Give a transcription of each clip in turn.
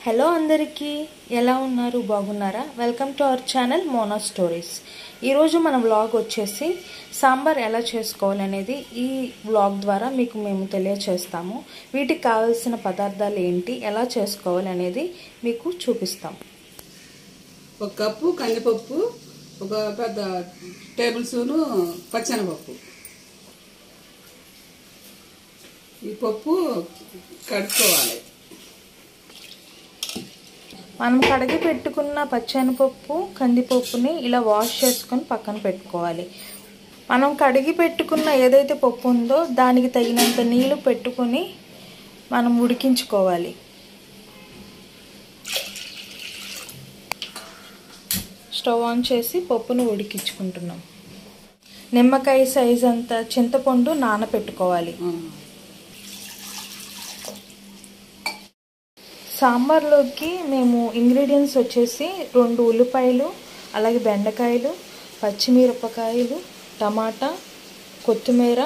Hello అందరికీ ఎలా ఉన్నారు బాగున్నారా welcome to our channel Mona stories ఈ రోజు మన వ్లాగ్ వచ్చేసి సాంబార్ ఎలా చేసుకోవాలనేది ఈ వ్లాగ్ ద్వారా మీకు మేము తెలియజేస్తాము వీటికి కావాల్సిన పదార్థాలు ఏంటి ఎలా చేసుకోవాలనేది మీకు చూపిస్తాం ఒక కప్పు కందిపప్పు ఒక పెద్ద టేబుల్ స్పూన్ పచ్చెనపప్పు ఈ పప్పు కడుక్కోవాలి మనం కడిగి పెట్టుకున్న పచ్చెనపప్పు కందిపప్పుని ఇలా వాష్ చేసుకొని పక్కన పెట్టుకోవాలి మనం కడిగి పెట్టుకున్న ఏదైతే పప్పు ఉందో దానికి తగినంత నీళ్లు పెట్టుకొని మనం ఉడికించుకోవాలి స్టవ్ ఆన్ చేసి పప్పును ఉడికించుకుంటున్నాం నిమ్మకాయ సైజ్ అంత చింతపండు నానబెట్టుకోవాలి సాంబార్లోకి మేము ఇంగ్రీడియంట్స్ వచ్చేసి 2 ఉల్లిపాయలు అలాగే బెండకాయలు పచ్చిమిరపకాయలు టమాటా కొత్తిమీర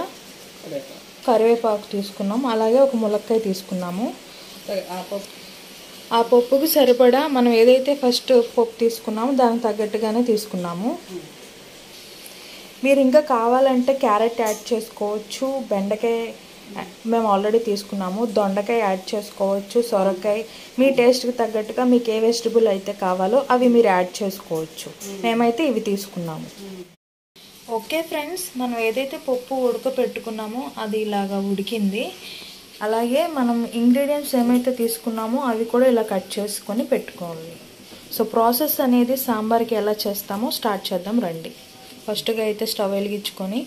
కరివేపాకు తీసుకున్నాం అలాగే ఒక ములక్కాయ తీసుకున్నాము ఆ పప్పుకి సరిపడా మనం ఏదైతే ఫస్ట్ పప్పు తీసుకున్నామో దానికి తగ్గట్టుగానే తీసుకున్నాము మీరు ఇంకా కావాలంటే క్యారెట్ యాడ్ చేసుకోవచ్చు బెండకాయ మేము ఆల్రెడీ తీసుకున్నాము దొండకాయ యాడ్ చేసుకోవచ్చు సొరకాయ మీ టేస్ట్కి తగ్గట్టుగా మీకు ఏ వెజిటబుల్ అయితే కావాలో అవి మీరు యాడ్ చేసుకోవచ్చు మేమైతే ఇవి తీసుకున్నాము ఓకే ఫ్రెండ్స్ మనం ఏదైతే పప్పు ఉడకపెట్టుకున్నామో అది ఇలాగా ఉడికింది అలాగే మనం ఇంగ్రీడియంట్స్ ఏమైతే తీసుకున్నామో అవి కూడా ఇలా కట్ చేసుకొని పెట్టుకోవాలి సో ప్రాసెస్ అనేది సాంబార్కి ఎలా చేస్తామో స్టార్ట్ చేద్దాం రండి ఫస్ట్గా అయితే స్టవ్ వెలిగించుకొని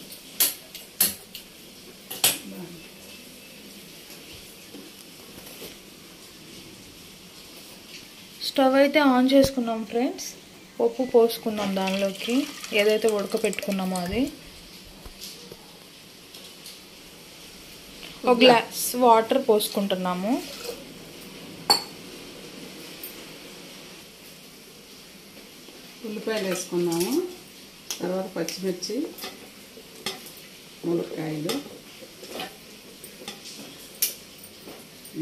స్టవ్ అయితే ఆన్ చేసుకున్నాం ఫ్రెండ్స్ పప్పు పోసుకున్నాం దానిలోకి ఏదైతే ఉడకపెట్టుకున్నామో అది ఒక గ్లాస్ వాటర్ పోసుకుంటున్నాము ఉల్లిపాయలు వేసుకున్నాము తర్వాత పచ్చిమిర్చి ములక్కాయలు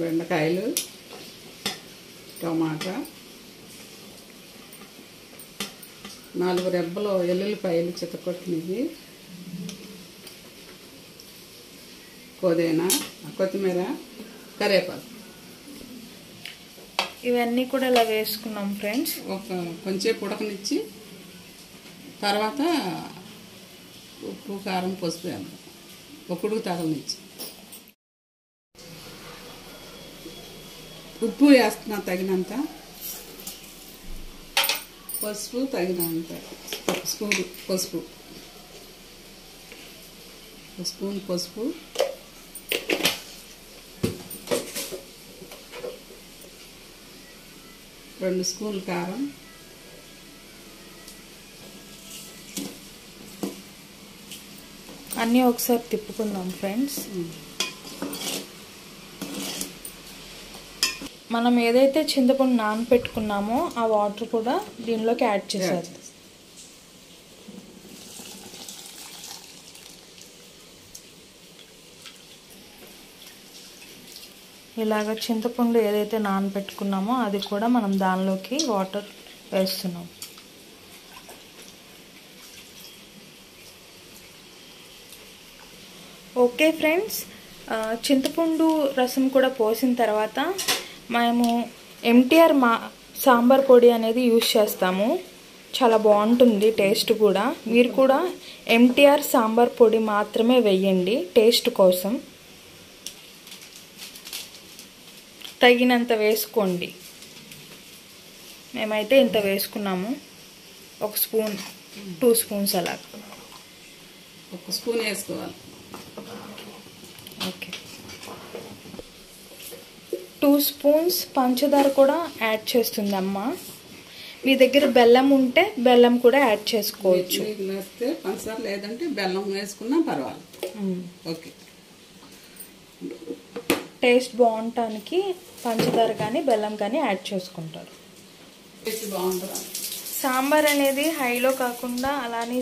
బెండకాయలు టమాటా 4 రెబ్బలు ఎల్లుల్లిపాయలు చితకొట్టినవి పుదీనా కొత్తిమీర కరివేపాకు ఇవన్నీ కూడా ఇలా వేసుకున్నాం ఫ్రెండ్స్ కొంచెం ఉడకనిచ్చి తర్వాత ఉప్పు కారం పసుపు వేద్దాం ఉడుకు తగలనిచ్చి ఉప్పు వేస్తున్నా తగినంత పసుపు తగినంత పసుపు స్పూన్ పసుపు రెండు స్పూన్లు కారం అన్నీ ఒకసారి తిప్పుకుందాం ఫ్రెండ్స్ మనం ఏదైతే చింతపండు నానబెట్టుకున్నామో ఆ వాటర్ కూడా దీనిలోకి యాడ్ చేసేది ఇలాగ చింతపండు ఏదైతే నానబెట్టుకున్నామో అది కూడా మనం దానిలోకి వాటర్ వేస్తున్నాం ఓకే ఫ్రెండ్స్ చింతపండు రసం కూడా పోసిన తర్వాత మేము ఎంటీఆర్ సాంబార్ పొడి అనేది యూజ్ చేస్తాము చాలా బాగుంటుంది టేస్ట్ కూడా మీరు కూడా ఎంటీఆర్ సాంబార్ పొడి మాత్రమే వేయండి టేస్ట్ కోసం తగినంత వేసుకోండి మేమైతే ఇంత వేసుకున్నాము 1 స్పూన్ 2 స్పూన్స్ అలా 1 స్పూన్ వేసుకోవాలి ఓకే 2 స్పూన్స్ పంచదార కూడా యాడ్ చేస్తుంది అమ్మ మీ దగ్గర బెల్లం ఉంటే బెల్లం కూడా యాడ్ చేసుకోవచ్చు పంచదార లేదంటే బెల్లం వేసుకున్నా పర్వాలేదు ఓకే టేస్ట్ బాగుంటానికి పంచదార కానీ బెల్లం కానీ యాడ్ చేసుకుంటారు సాంబార్ అనేది హైలో కాకుండా అలానే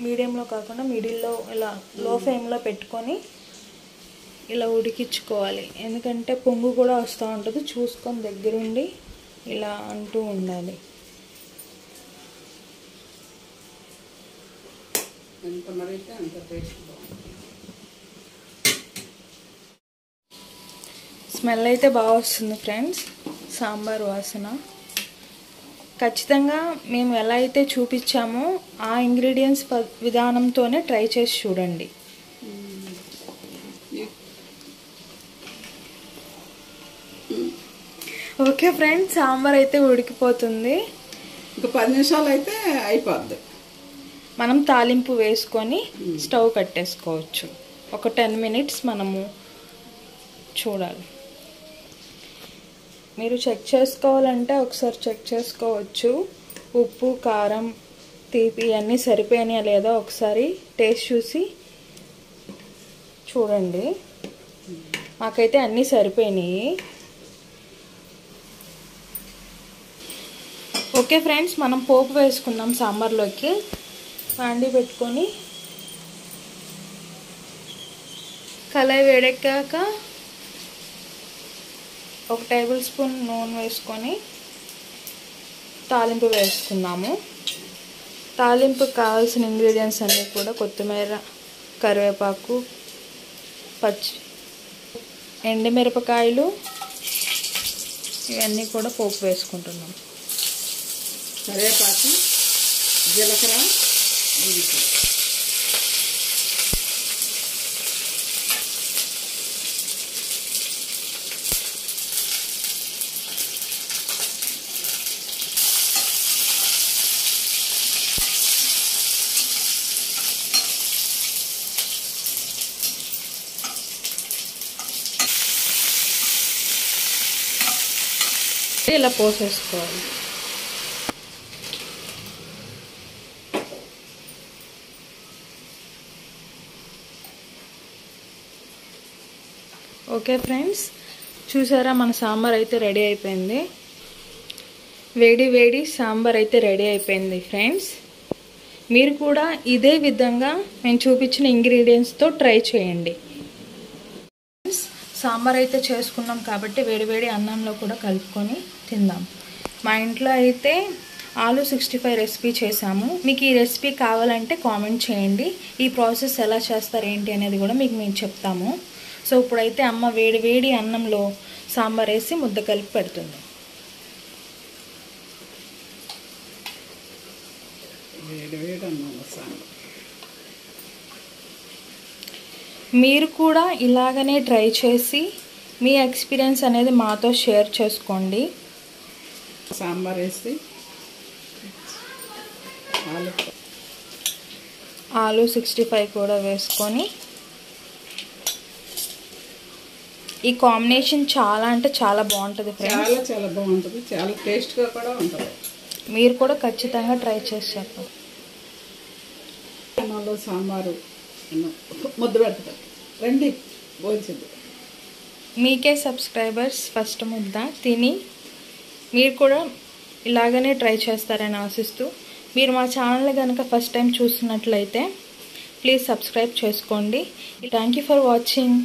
మీడియంలో కాకుండా మిడిల్లో ఇలా లో ఫ్లేమ్లో పెట్టుకొని ఇలా ఉడికించుకోవాలి. ఎందుకంటే పొంగు కూడా వస్తూ ఉంటుంది, చూసుకొని దగ్గరుండి ఇలా అంటూ ఉండాలి. ఎంత మరైతే అంత టేస్ట్ బాగుంటుంది. స్మెల్ అయితే బాగా వస్తుంది ఫ్రెండ్స్, సాంబార్ వాసన. ఖచ్చితంగా మేము ఎలా అయితే చూపించామో ఆ ఇంగ్రీడియంట్స్ విధానంతోనే ట్రై చేసి చూడండి. ఓకే ఫ్రెండ్స్, సాంబార్ అయితే ఉడికిపోతుంది. ఇంకా 10 నిమిషాలు అయితే అయిపోద్ది. మనం తాలింపు వేసుకొని స్టవ్ కట్టేసుకోవచ్చు. ఒక 10 మినిట్స్ మనము చూడాలి. మీరు చెక్ చేసుకోవాలంటే ఒకసారి చెక్ చేసుకోవచ్చు. ఉప్పు, కారం, తీపి అన్నీ సరిపోయినాయా లేదా ఒకసారి టేస్ట్ చూసి చూడండి. మాకైతే అన్నీ సరిపోయినాయి. ఓకే ఫ్రెండ్స్, మనం పోపు వేసుకుందాం సాంబార్లోకి. పాండి పెట్టుకొని కళాయి వేడెక్కాక 1 టేబుల్ స్పూన్ నూనె వేసుకొని తాలింపు వేసుకుందాము. తాలింపుకి కావాల్సిన ఇంగ్రీడియంట్స్ అన్నీ కూడా కొత్తిమీర, కరివేపాకు, ఎండుమిరపకాయలు ఇవన్నీ కూడా పోపు వేసుకుంటున్నాం. కరివేపాకు, జీలకర్ర, మెంతులు. ఇలా పోసేసుకోవాలి. ఓకే ఫ్రెండ్స్, చూసారా మన సాంబార్ అయితే రెడీ అయిపోయింది. వేడి వేడి సాంబార్ అయితే రెడీ అయిపోయింది ఫ్రెండ్స్. మీరు కూడా ఇదే విధంగా నేను చూపించిన ఇంగ్రీడియంట్స్తో ట్రై చేయండి. సాంబార్ అయితే చేసుకున్నాం కాబట్టి వేడి వేడి అన్నంలో కూడా కలుపుకొని తిందాం. మా ఇంట్లో అయితే ఆలు 65 రెసిపీ చేసాము. మీకు ఈ రెసిపీ కావాలంటే కామెంట్ చేయండి. ఈ ప్రాసెస్ ఎలా చేస్తారు ఏంటి అనేది కూడా మీకు మేము చెప్తాము. సో ఇప్పుడైతే అమ్మ వేడి వేడి అన్నంలో సాంబార్ వేసి ముద్ద కలిపి పెడుతుంది. మీరు కూడా ఇలాగనే ట్రై చేసి మీ ఎక్స్పీరియన్స్ అనేది మాతో షేర్ చేసుకోండి. సాంబార్ వేసి ఆలు 65 కూడా వేసుకొని ఈ కాంబినేషన్ చాలా అంటే చాలా బాగుంటుంది ఫ్రెండ్స్. చాలా చాలా బాగుంటుంది, చాలా టేస్ట్గా కూడా ఉంటుంది. మీరు కూడా ఖచ్చితంగా ట్రై చేసి చెప్పండి. అన్నంలో సాంబారు ముద్ద పెడతారు, రండి భోజనం. మీకే సబ్స్క్రైబర్స్ ఫస్ట్ ముద్ద తిని మీరు కూడా ఇలాగనే ట్రై చేస్తారని ఆశిస్తూ, మీరు మా ఛానల్ కనుక ఫస్ట్ టైం చూస్తున్నట్లయితే ప్లీజ్ సబ్స్క్రైబ్ చేసుకోండి. Thank you for watching.